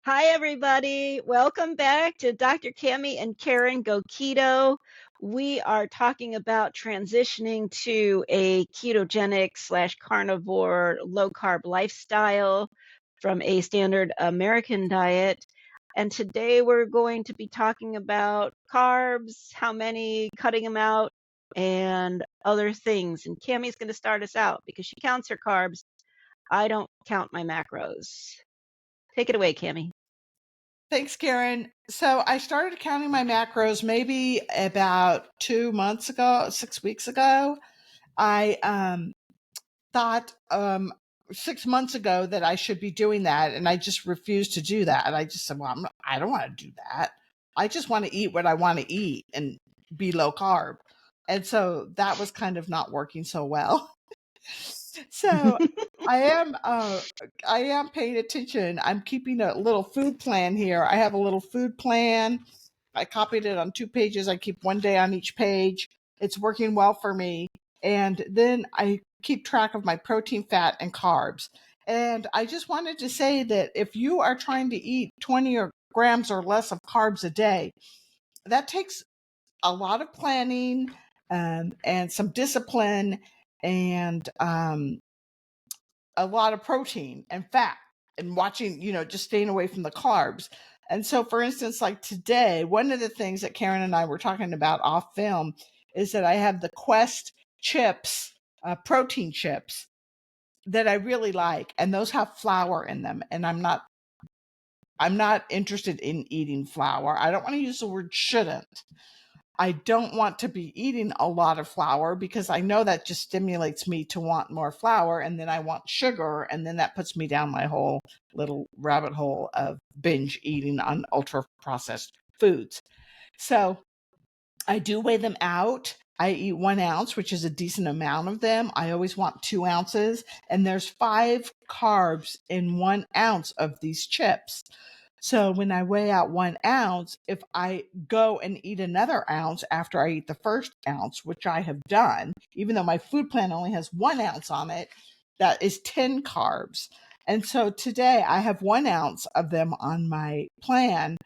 Hi, everybody. Welcome back to Dr. Cammy and Karen Go Keto. We are talking about transitioning to a ketogenic slash carnivore low carb lifestyle from a standard American diet. And today we're going to be talking about carbs, how many, cutting them out, and other things. And Cammy's going to start us out because she counts her carbs. I don't count my macros. Take it away, Cammy. Thanks, Karen. So I started counting my macros maybe about 2 months ago, 6 weeks ago. I thought 6 months ago that I should be doing that, and I just refused to do that. And I just said, "Well, I don't want to do that. I just want to eat what I want to eat and be low carb." And so that was kind of not working so well. So I am I am paying attention. I'm keeping a little food plan here. I have a little food plan. I copied it on 2 pages. I keep one day on each page. It's working well for me. And then I keep track of my protein, fat, and carbs. And I just wanted to say that if you are trying to eat 20 grams or less of carbs a day, that takes a lot of planning and some discipline and a lot of protein and fat and watching, just staying away from the carbs. And so, for instance, like today, one of the things that Karen and I were talking about off film is that I have the Quest chips, protein chips that I really like, and those have flour in them. And I'm not interested in eating flour. I don't want to use the word shouldn't. I don't want to be eating a lot of flour because I know that just stimulates me to want more flour, and then I want sugar, and then that puts me down my whole little rabbit hole of binge eating on ultra processed foods. So I do weigh them out. I eat 1 ounce, which is a decent amount of them. I always want 2 ounces, and there's 5 carbs in 1 ounce of these chips. So when I weigh out 1 ounce, if I go and eat another ounce after I eat the first ounce, which I have done, even though my food plan only has 1 ounce on it, that is 10 carbs. And so today I have 1 ounce of them on my plan.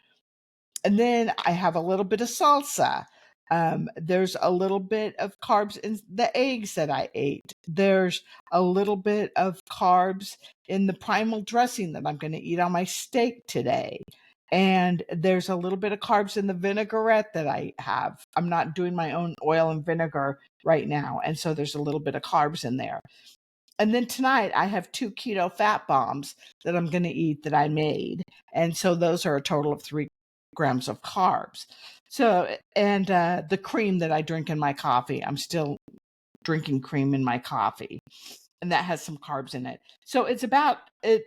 And then I have a little bit of salsa. There's a little bit of carbs in the eggs that I ate. There's a little bit of carbs in the primal dressing that I'm going to eat on my steak today. And there's a little bit of carbs in the vinaigrette that I have. I'm not doing my own oil and vinegar right now. And so there's a little bit of carbs in there. And then tonight I have 2 keto fat bombs that I'm going to eat that I made. And so those are a total of 3 grams of carbs. So, and the cream that I drink in my coffee, I'm still drinking cream in my coffee, and that has some carbs in it. So it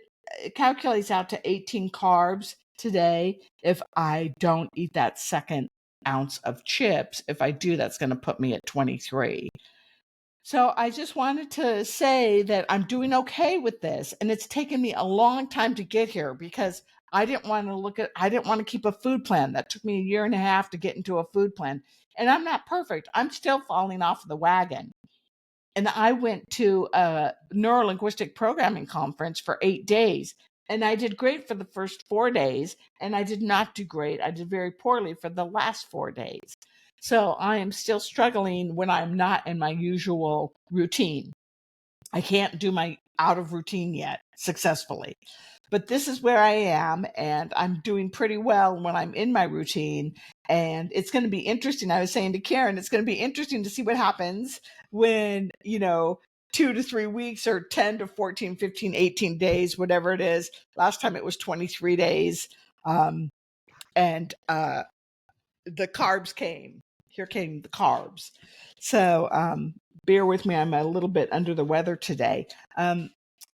calculates out to 18 carbs today if I don't eat that second ounce of chips. If I do, that's going to put me at 23. So I just wanted to say that I'm doing okay with this. And it's taken me a long time to get here because I didn't want to keep a food plan. That took me a year and a half to get into a food plan. And I'm not perfect. I'm still falling off the wagon. And I went to a neurolinguistic programming conference for 8 days. And I did great for the first 4 days. And I did not do great. I did very poorly for the last 4 days. So I am still struggling when I'm not in my usual routine. I can't do my out of routine yet successfully. But this is where I am, and I'm doing pretty well when I'm in my routine. And it's going to be interesting. I was saying to Karen, it's going to be interesting to see what happens when, 2 to 3 weeks or 10 to 14, 15, 18 days, whatever it is. Last time it was 23 days. And the carbs came. Here came the carbs. So bear with me. I'm a little bit under the weather today.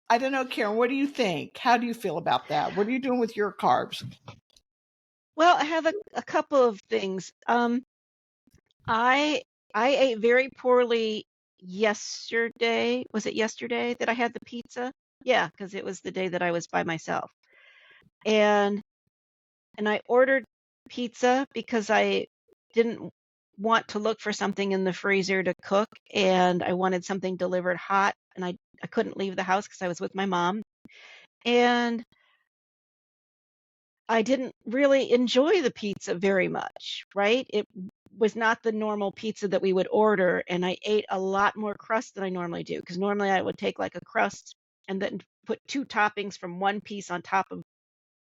I don't know, Karen, what do you think? How do you feel about that? What are you doing with your carbs? Well, I have a couple of things. I ate very poorly yesterday. Was it yesterday that I had the pizza? Yeah, because it was the day that I was by myself. And I ordered pizza because I didn't want to look for something in the freezer to cook, and I wanted something delivered hot, and I couldn't leave the house because I was with my mom. And I didn't really enjoy the pizza very much, right? It was not the normal pizza that we would order, and I ate a lot more crust than I normally do, because normally I would take like a crust and then put two toppings from one piece on top of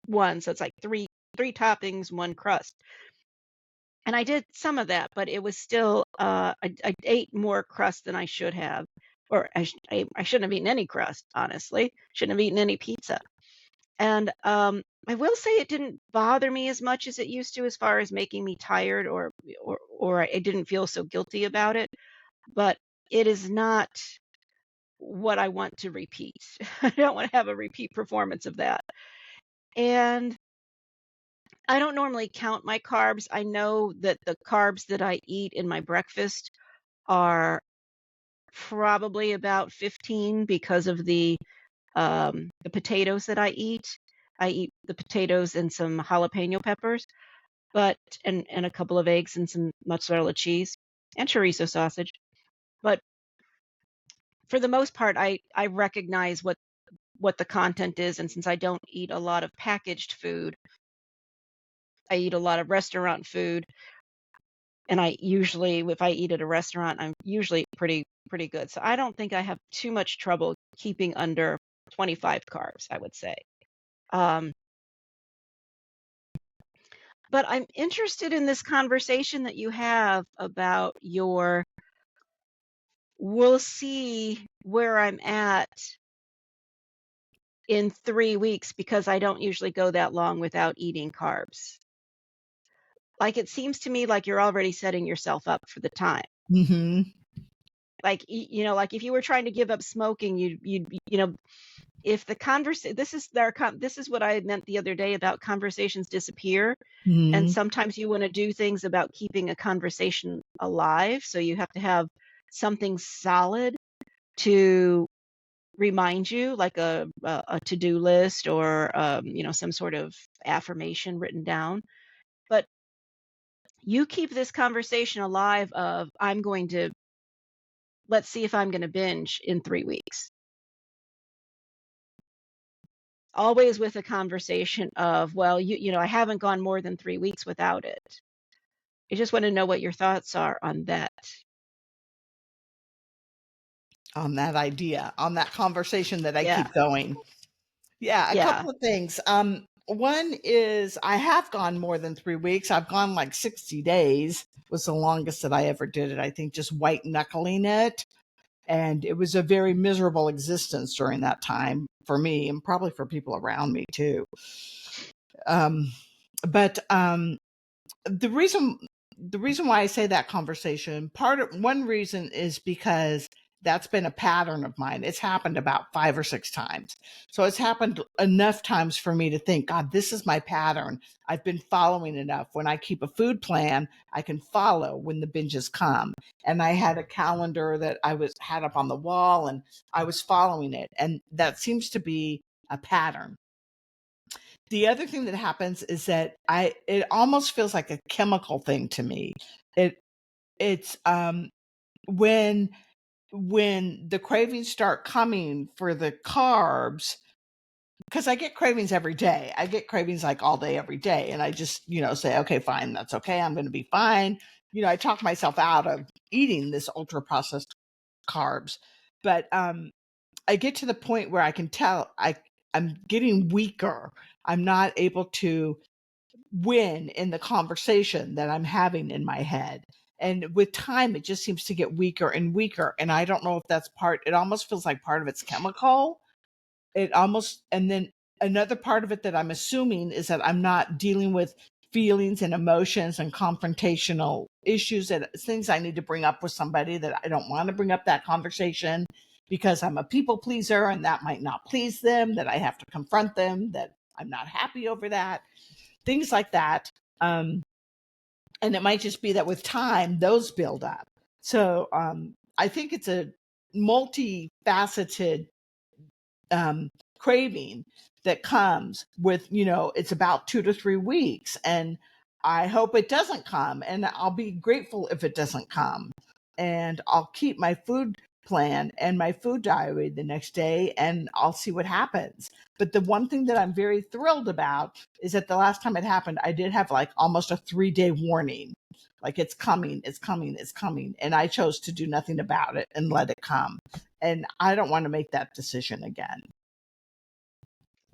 one, so it's like three toppings, one crust. And I did some of that, but it was still I ate more crust than I should have, or I shouldn't have eaten any crust, honestly. Shouldn't have eaten any pizza. And I will say it didn't bother me as much as it used to, as far as making me tired, or I didn't feel so guilty about it. But it is not what I want to repeat. I don't want to have a repeat performance of that. And I don't normally count my carbs. I know that the carbs that I eat in my breakfast are probably about 15, because of the potatoes that I eat. I eat the potatoes and some jalapeno peppers, but and a couple of eggs and some mozzarella cheese and chorizo sausage. But for the most part, I recognize what the content is, and since I don't eat a lot of packaged food, I eat a lot of restaurant food, and I usually, if I eat at a restaurant, I'm usually pretty good. So I don't think I have too much trouble keeping under 25 carbs, I would say. Um, but I'm interested in this conversation that you have about your, we'll see where I'm at in 3 weeks, because I don't usually go that long without eating carbs. Like, it seems to me like you're already setting yourself up for the time. Mm-hmm. Like, like if you were trying to give up smoking, if the this is what I meant the other day about conversations disappear. And Mm-hmm. sometimes you want to do things about keeping a conversation alive. So you have to have something solid to remind you, like a to-do list, or some sort of affirmation written down. But you keep this conversation alive of, let's see if I'm going to binge in 3 weeks. Always with a conversation of, well, I haven't gone more than 3 weeks without it. I just want to know what your thoughts are on that. On that idea, on that conversation that I Yeah. keep going. Yeah, a Yeah. couple of things. One is I have gone more than 3 weeks. I've gone like 60 days was the longest that I ever did it. I think just white knuckling it. And it was a very miserable existence during that time for me, and probably for people around me too. Um, but the reason why I say that conversation, one reason is because that's been a pattern of mine. It's happened about 5 or 6 times. So it's happened enough times for me to think, God, this is my pattern. I've been following enough. When I keep a food plan, I can follow when the binges come. And I had a calendar that had up on the wall, and I was following it. And that seems to be a pattern. The other thing that happens is that it almost feels like a chemical thing to me. It's when the cravings start coming for the carbs, because I get cravings every day. I get cravings like all day, every day. And I just, say, okay, fine, that's okay. I'm going to be fine. I talk myself out of eating this ultra processed carbs. But I get to the point where I can tell I'm getting weaker. I'm not able to win in the conversation that I'm having in my head. And with time, it just seems to get weaker and weaker. And I don't know if that's it almost feels like part of it's chemical. And then another part of it that I'm assuming is that I'm not dealing with feelings and emotions and confrontational issues, that things I need to bring up with somebody, that I don't want to bring up that conversation because I'm a people pleaser and that might not please them, that I have to confront them, that I'm not happy over that, things like that. And it might just be that with time, those build up. So I think it's a multifaceted craving that comes with, it's about 2 to 3 weeks. And I hope it doesn't come. And I'll be grateful if it doesn't come. And I'll keep my food plan and my food diary the next day, and I'll see what happens. But the one thing that I'm very thrilled about is that the last time it happened, I did have like almost a 3-day warning. Like, it's coming, it's coming, it's coming. And I chose to do nothing about it and let it come. And I don't want to make that decision again.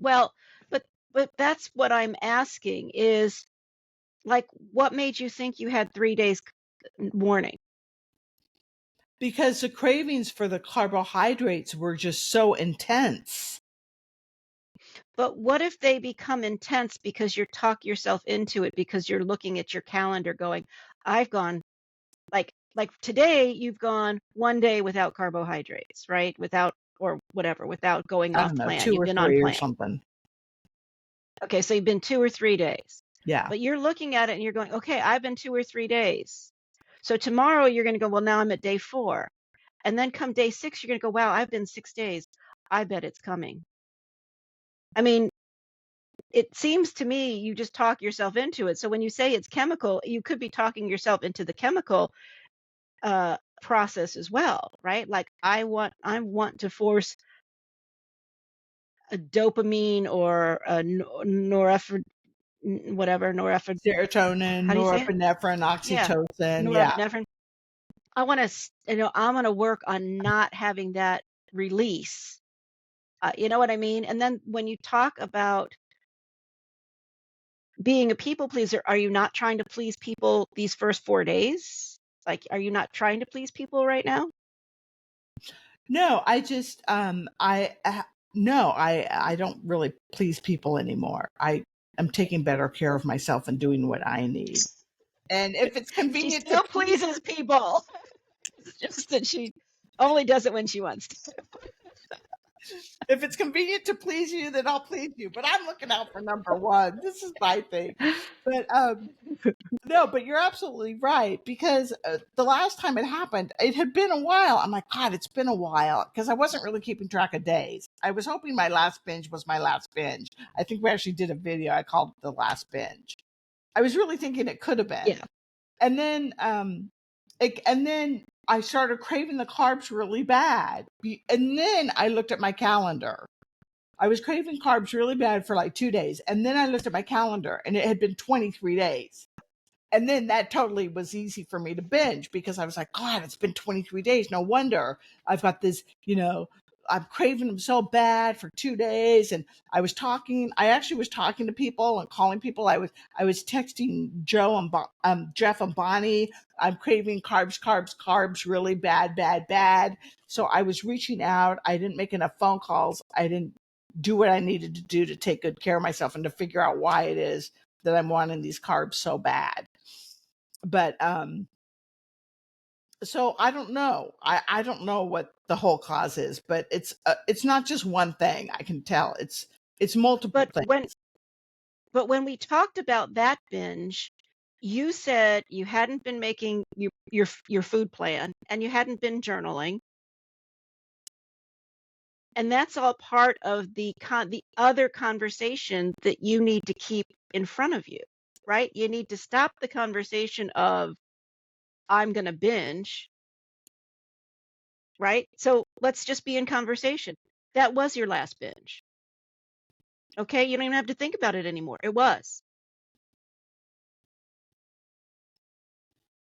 Well, but that's what I'm asking is, like, what made you think you had 3 days warning? Because the cravings for the carbohydrates were just so intense. But what if they become intense because you talk yourself into it because you're looking at your calendar going, I've gone like today you've gone 1 day without carbohydrates, right? Without or whatever, without going I off don't know, plan. 2 You've or been on 3 or plan. something. Okay, so you've been 2 or 3 days. Yeah. But you're looking at it and you're going, okay, I've been 2 or 3 days. So tomorrow you're going to go, well, now I'm at day 4. And then come day 6, you're going to go, wow, I've been 6 days. I bet it's coming. I mean, it seems to me you just talk yourself into it. So when you say it's chemical, you could be talking yourself into the chemical process as well, right? Like I want to force a dopamine or a norepinephrine, whatever norepinephrine. Serotonin, How do you say it? norepinephrine, Yeah, oxytocin. Yeah. norepinephrine. I want to, I'm going to work on not having that release. You know what I mean? And then when you talk about being a people pleaser, are you not trying to please people these first 4 days? Like, are you not trying to please people right now? No, I just no, I don't really please people anymore. I am taking better care of myself and doing what I need. And if it's She convenient to still please, pleases people. It's just that she only does it when she wants to. if it's convenient to please you, then I'll please you. But I'm looking out for number one. This is my thing. But no, but you're absolutely right, because the last time it happened, it had been a while. I'm like, God, it's been a while, because I wasn't really keeping track of days. I was hoping my last binge was my last binge. I think we actually did a video. I called it the last binge. I was really thinking it could have been. Yeah. And then, and then I started craving the carbs really bad. And then I looked at my calendar. I was craving carbs really bad for like 2 days. And then I looked at my calendar and it had been 23 days. And then that totally was easy for me to binge, because I was like, God, it's been 23 days. No wonder I've got this, I'm craving them so bad for 2 days. And I actually was talking to people and calling people. I was texting Joe and Jeff and Bonnie. I'm craving carbs really bad, bad, bad. So I was reaching out. I didn't make enough phone calls. I didn't do what I needed to do to take good care of myself and to figure out why it is that I'm wanting these carbs so bad. But so I don't know. I don't know what the whole cause is, but it's not just one thing. I can tell it's multiple But things. when we talked about that binge, you said you hadn't been making your food plan and you hadn't been journaling. And that's all part of the other conversation that you need to keep in front of you, right? You need to stop the conversation of I'm going to binge, right? So let's just be in conversation. That was your last binge. Okay, you don't even have to think about it anymore. It was.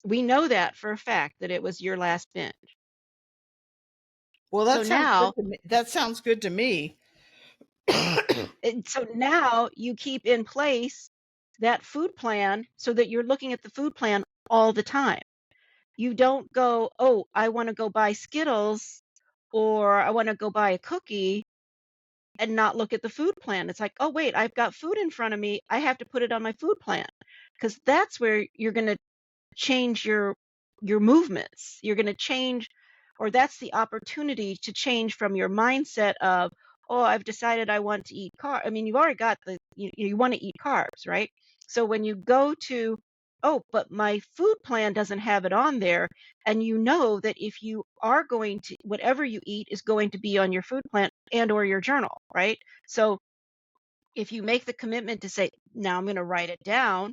We know that for a fact that it was your last binge. Well, So that sounds good now, to me. That sounds good to me. you keep in place that food plan so that you're looking at the food plan all the time. You don't go, oh, I want to go buy Skittles or I want to go buy a cookie and not look at the food plan. It's like, oh, wait, I've got food in front of me. I have to put it on my food plan, because that's where you're going to change your movements. You're going to change, or that's the opportunity to change from your mindset of, oh, I've decided I want to eat carbs. I mean, you've already got you want to eat carbs, right? So when you go to, oh, but my food plan doesn't have it on there, and you know that if you are going to, whatever you eat is going to be on your food plan and or your journal, right? So if you make the commitment to say, now I'm going to write it down,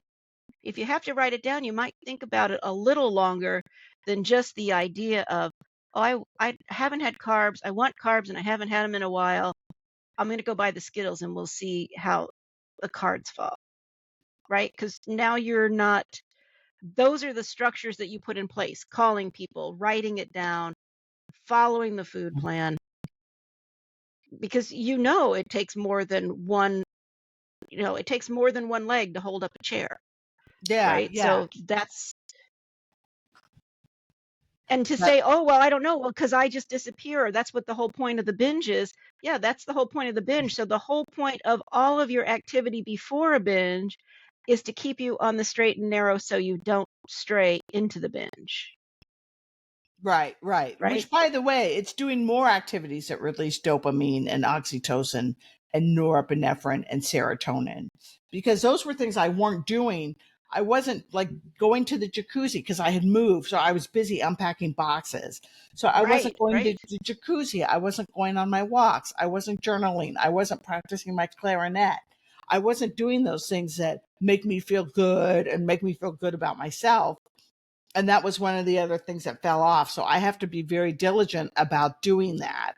if you have to write it down, you might think about it a little longer than just the idea of, oh, I haven't had carbs. I want carbs and I haven't had them in a while. I'm going to go buy the Skittles and we'll see how the cards fall, right? Because now you're not, those are the structures that you put in place, calling people, writing it down, following the food plan, because it takes more than one, it takes more than one leg to hold up a chair, Yeah, right? yeah. So and to But say, oh, well, I don't know, well, because I just disappear. That's what the whole point of the binge is. Yeah, that's the whole point of the binge. So the whole point of all of your activity before a binge is to keep you on the straight and narrow so you don't stray into the binge, right, right. right? Which, by the way, it's doing more activities that release dopamine and oxytocin and norepinephrine and serotonin, because those were things I weren't doing. I wasn't like going to the jacuzzi because I had moved. So I was busy unpacking boxes. So I wasn't Right, going to right, the jacuzzi. I wasn't going on my walks. I wasn't journaling. I wasn't practicing my clarinet. I wasn't doing those things that make me feel good and make me feel good about myself. And that was one of the other things that fell off. So I have to be very diligent about doing that.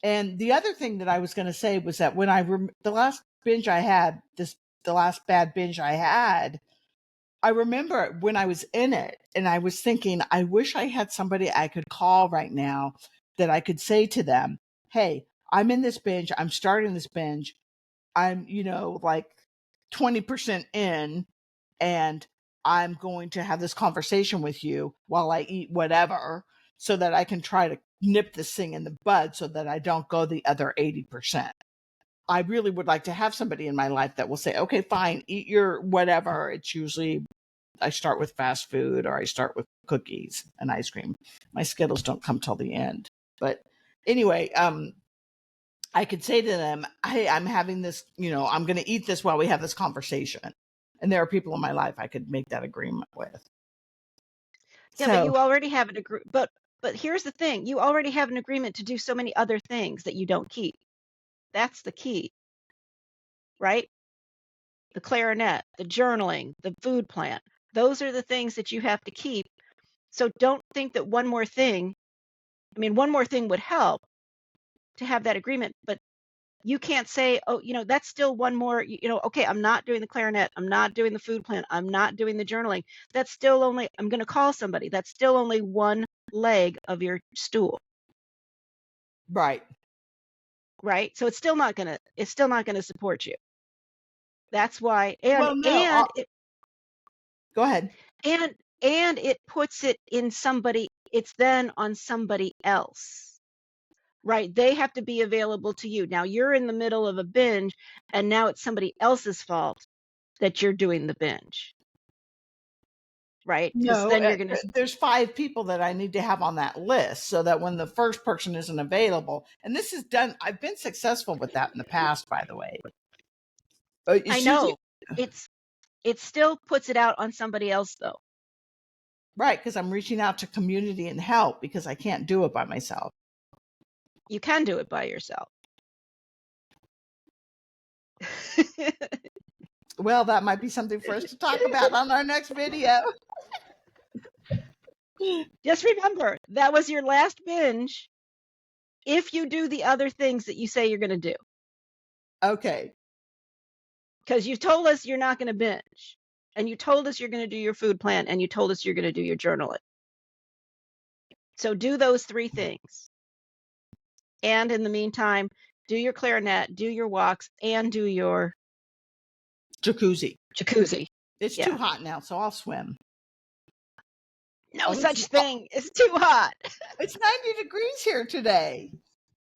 And the other thing that I was going to say was that when the last binge I had, the last bad binge I had, I remember when I was in it and I was thinking, I wish I had somebody I could call right now that I could say to them, hey, I'm in this binge. I'm starting this binge. I'm, like 20% in, and I'm going to have this conversation with you while I eat whatever so that I can try to nip this thing in the bud so that I don't go the other 80%. I really would like to have somebody in my life that will say, okay, fine, eat your whatever. It's usually I start with fast food or I start with cookies and ice cream. My Skittles don't come till the end. But anyway, I could say to them, hey, I'm having this, I'm going to eat this while we have this conversation. And there are people in my life I could make that agreement with. yeah, but So, you already have an agree. But here's the thing: you already have an agreement to do so many other things that you don't keep. That's the key, right? The clarinet, the journaling, the food plan. Those are the things that you have to keep. So don't think that one more thing, one more thing would help to have that agreement, but you can't say, oh, that's still one more, okay, I'm not doing the clarinet, I'm not doing the food plan, I'm not doing the journaling. That's still only, I'm going to call somebody. That's still only one leg of your stool, right. right? So it's still not going to support you. That's why, Well, no, go ahead. and and it puts it in somebody, it's then on somebody else, right? They have to be available to you. Now you're in the middle of a binge and now it's somebody else's fault that you're doing the binge, right? Because No, then you're going to, there's 5 people that I need to have on that list so that when the first person isn't available, and this is done, I've been successful with that in the past, by the way. I It's usually know it still puts it out on somebody else though. right because I'm reaching out to community and help because I can't do it by myself. You can do it by yourself. Well, that might be something for us to talk about on our next video. Just remember, that was your last binge if you do the other things that you say you're going to do. Okay. Because you told us you're not going to binge. And you told us you're going to do your food plan. And you told us you're going to do your journaling. So do those 3 things. And in the meantime, do your clarinet, do your walks, and do your Jacuzzi. It's Yeah. too hot now, so I'll swim. No such thing. It's too hot. It's 90 degrees here today.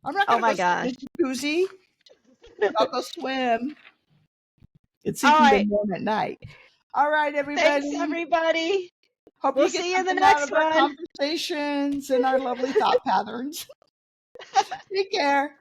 I'm not Oh going to my go sit gosh. in the jacuzzi. I'll go swim. It's All even right. been warm at night. All right, Thanks, everybody. everybody. Hope We'll you get see you in the something out next of our one. conversations and our lovely thought patterns. Take care.